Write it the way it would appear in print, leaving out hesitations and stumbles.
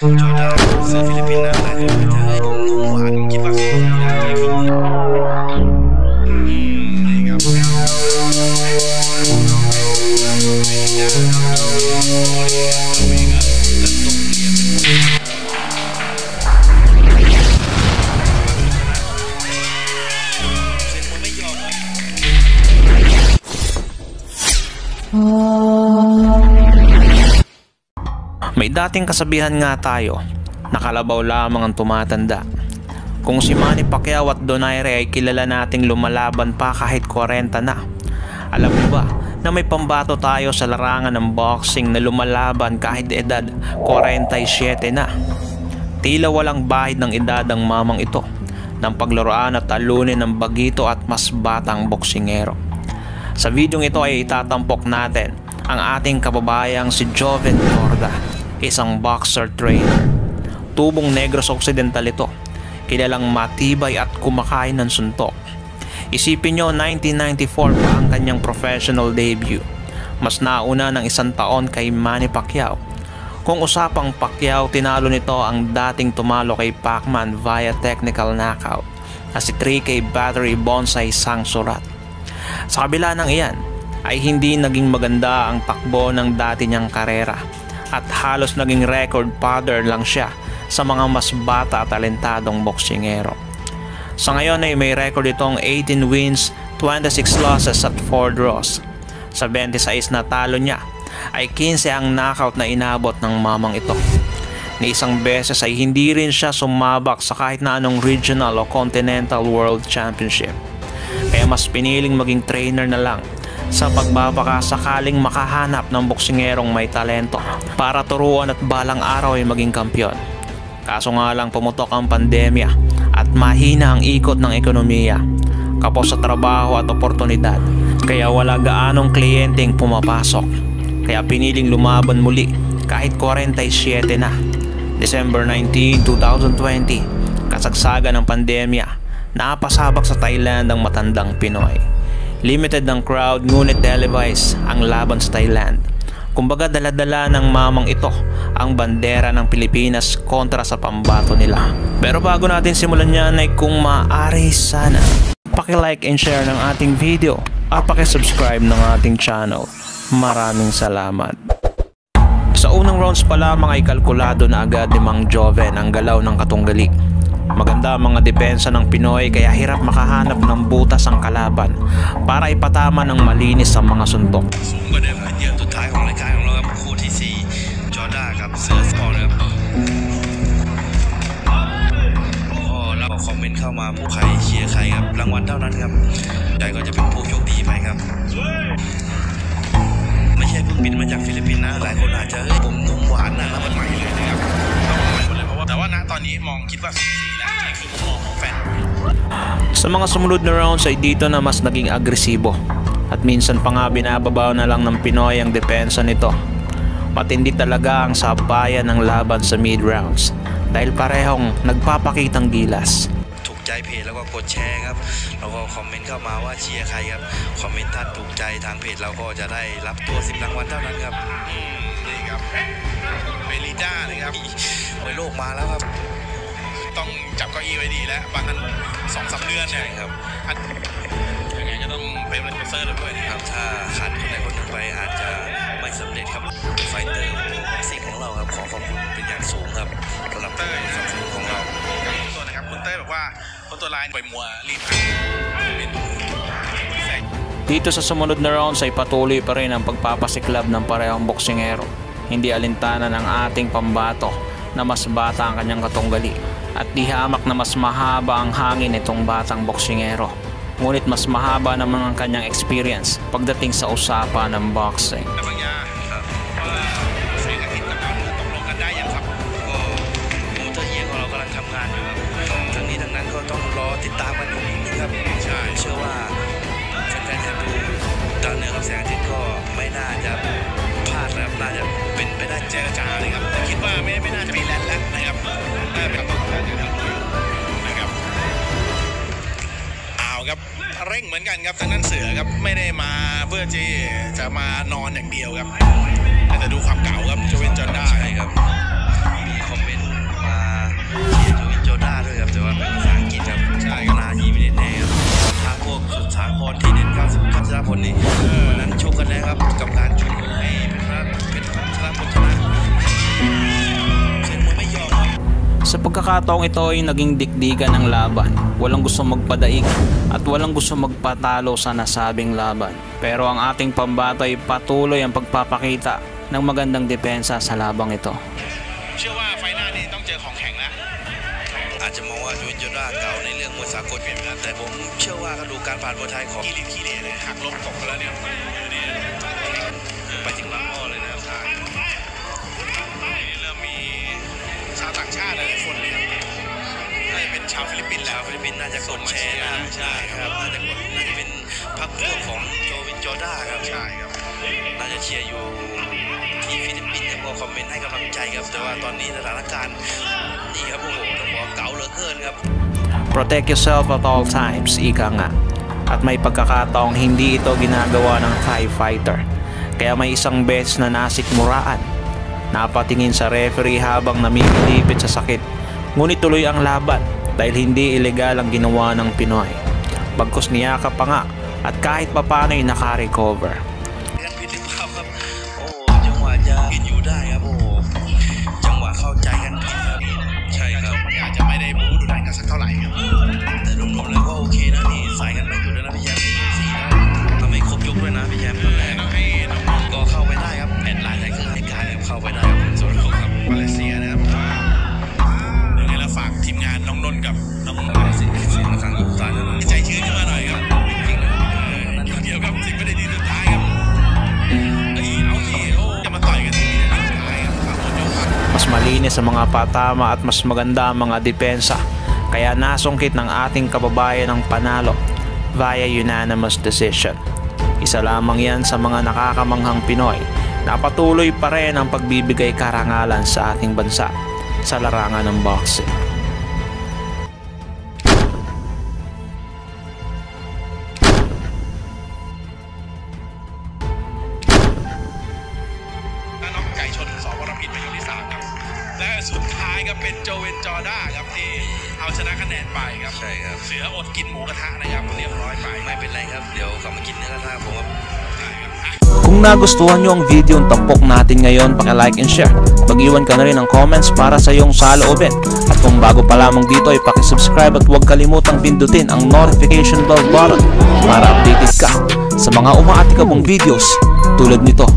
Jordan เสื้อฟิลิปปินส์นะแต่เดี๋ยวจะให้นุ่มหวานคิดว่าเขาน่าจะกินนี่ครับMay dating kasabihan nga tayo, nakalabaw lamang ang tumatanda. Kung si Manny Pacquiao at Donaire ay kilala nating lumalaban pa kahit 40 na. Alam mo ba na may pambato tayo sa larangan ng boxing na lumalaban kahit edad 47 na? Tila walang bahid ng edad ang mamang ito ng paglaruan at talunin ng bagito at mas batang boksingero. Sa videong ito ay itatampok natin ang ating kababayang si Joven Corda, isang boxer trainer. Tubong Negros Occidental ito, kilalang matibay at kumakain ng suntok. Isipin nyo, 1994 pa ang kanyang professional debut. Mas nauna ng 1 taon kay Manny Pacquiao. Kung usapang Pacquiao, tinalo nito ang dating tumalo kay Pacman via technical knockout na si 3K Battery Bonsai Sangsurat. Sa kabila ng iyan, ay hindi naging maganda ang takbo ng dati niyang karera at halos naging record fodder lang siya sa mga mas bata at talentadong boksingero. Sa ngayon ay may record itong 18 wins, 26 losses at 4 draws. Sa 26 na talo niya ay 15 ang knockout na inabot ng mamang ito. Ni isang beses ay hindi rin siya sumabak sa kahit na anong regional o continental world championship. Kaya mas piniling maging trainer na lang sa pagbabaka sakaling makahanap ng boksingerong may talento para turuan at balang araw ay maging kampyon. Kaso nga lang pumutok ang pandemya at mahina ang ikot ng ekonomiya, kapos sa trabaho at oportunidad, kaya wala gaanong kliyenteng pumapasok. Kaya piniling lumaban muli kahit 47 na. December 19, 2020, kasagsagan ng pandemya, napasabak sa Thailand ang matandang Pinoy. Limited ng crowd ngunit televised ang laban sa Thailand. Kumbaga dala-dala ng mamang ito ang bandera ng Pilipinas kontra sa pambato nila. Pero bago natin simulan yan ay kung maaari sana paki-like and share ng ating video at paki-subscribe ng ating channel. Maraming salamat. Sa unang rounds pa lamang ay kalkulado na agad ni Mang Joven ang galaw ng katunggali. Maganda ang mga depensa ng Pinoy kaya hirap makahanap ng butas ang kalaban para ipatama ng malinis ang mga suntok. สูงกว่าเดิมเป็นเดียวสุดท้ายของรายการของเราครับคู่ที่4จอร์ด้าครับเสือสปอร์ตครับแล้วคอมเมนต์เข้ามาผู้ใครเชียร์ใครครับรางวัลเท่านั้นครับใครก็จะเป็นผู้โชคดีไปครับไม่ใช่เพิ่งบินมาจากฟิลิปปินส์นะหลายคนอาจจะผมนุ่มหวานนะแล้วมันใหม่เลยนะครับแต่ว่าณตอนนี้มองคิดว่า4นะนี่คือมุมมองของแฟน Sa mga sumunod na rounds ay dito na mas naging agresibo at minsan pa nga binababaw na lang ng Pinoy ang depensa nito. Matindi talaga ang sabayan ng laban sa mid rounds dahil parehong nagpapakitang gilas. ถูกใจเพจแล้วก็กดแชร์ครับแล้วก็คอมเมนต์เข้ามาว่าเชียร์ใครครับคอมเมนต์ท่านถูกใจทางเพจเราก็จะได้รับตัว10รางวัลเท่านั้นครับนี่ครับเบลิด้านะครับมวยโลกมาแล้วครับต้องจับเก้าอี้ไว้ดีแล้วบางอัน 2-3 เดือนเนี่ยครับยังไงก็ต้องเป็นสปอนเซอร์เราด้วยนะครับถ้าขาดคนใดคนหนึ่งไปอาจจะไม่สำเร็จครับไฟเตอร์สิ่งของเราครับขอขอบคุณเป็นอย่างสูงครับสำหรับเต้ยสนับสนุนของเราตัวนะครับคุณเต้ยบอกว่าคนตัวลายไปมัวรีบ Dito sa sumunod na rounds ay patuloy pa rin ang pagpapasiklab ng parehong boksingero. Hindi alintanan ang ating pambato na mas bata ang kanyang katunggali at di hamak na mas mahaba ang hangin nitong batang boksingero. Ngunit mas mahaba naman ang kanyang experience pagdating sa usapan ng boxing.เร่งเหมือนกันครับทางนั้นเสือครับไม่ได้มาเพื่อที่จะมานอนอย่างเดียวครับแต่ดูความเก่าครับโจเวนจอนด้าครับมีคอมเมนต์ Sa pagkakataong ito ay naging dikdikan ng laban. Walang gusto magpadaig at walang gusto magpatalo sa nasabing laban. Pero ang ating pambato ay patuloy ang pagpapakita ng magandang depensa sa labang ito. เชื่อว่าไฟหน้านี้ต้องเจอของแข็งแล้วอาจจะมองว่าโจโจด้าเก่าในเรื่องมวยสากลแต่ผมเชื่อว่ากระดูกการผ่านมวยไทยของกีริคีเรเลยหักลบตกแล้วเนี่ยไปถึงลำอ้อเลยนะครับเริ่มมีชาวต่างชาติหลายคนเลยครับน่าจะเป็นชาวฟิลิปปินส์แล้วฟิลิปปินส์น่าจะกดแชร์นะใช่ครับน่าจะเป็นพรรคพวกของโจวินโจด้าครับใช่ครับน่าจะเชียร์อยู่ที่ฟิลิปปินส์ก็คอมเมนต์ให้กำลังใจครับแต่ว่าตอนนี้สถานการณ์นี่ครับโอ้โหต้องบอกเก๋าเหลือเกินครับ Protect yourself at all times, ika nga. At may pagkakataong hindi ito ginagawa ng Thai fighter. Kaya may isang beses na nasikmuraan. Napatingin sa referee habang namimilipit sa sakit. Ngunit tuloy ang laban dahil hindi ilegal ang ginawa ng Pinoy. Bagkus niyakap pa nga at kahit papano ay naka-recover. กันผิดหรือเปล่าครับโอ้จังหวะจะกินอยู่ได้ครับโอ้จังหวะเข้าใจกันผิดครับใช่ครับอาจจะไม่ได้บู๊ดุดันกันสักเท่าไหร่ครับแต่รวมๆแล้วก็โอเคนะนี่ใส่กันไม่หยุดเลยนะพี่แชมป์4แล้วทำให้ครบยกด้วยนะพี่แชมป์ตอนแรกให้น้องก็เข้าไปได้ครับแผ่นลายใช้เครื่องในการเข้าไปได้ครับส่วนของครับมาเลเซียนะครับยังไงเราฝากทีมงานน้องนนท์กับน้องมาเลเซียครั้งสุดท้ายใจชื้นขึ้นมาหน่อยครับจริงๆเดียวกับสิ่งไม่ได้ดีสุดท้ายครับMas malinis ang mga patama at mas maganda ang mga depensa. Kaya nasungkit ng ating kababayan ang panalo via unanimous decision. Isa lamang yan sa mga nakakamanghang Pinoy na patuloy pa rin ang pagbibigay karangalan sa ating bansa sa larangan ng boxing.และสุดท้ายก็เป็นโจเวนจอร์ด้าครับที่เอาชนะคะแนนไปครับใช่ครับเสืออดกินหมูกระทะนะครับเรียบร้อยไปไม่เป็นไรครับเดี๋ยวกลับมากินเนื้อกระทะผมครับ Kung nagustuhan nyo ang video ng tampok natin ngayon, paki-like and share. Mag-iwan ka na rin ng comments para sa iyong saloobin. At kung bago pa lamang dito ay paki-subscribe at huwag kalimutang pindutin ang notification bell button para updated ka sa mga umaatikabong videos tulad nito.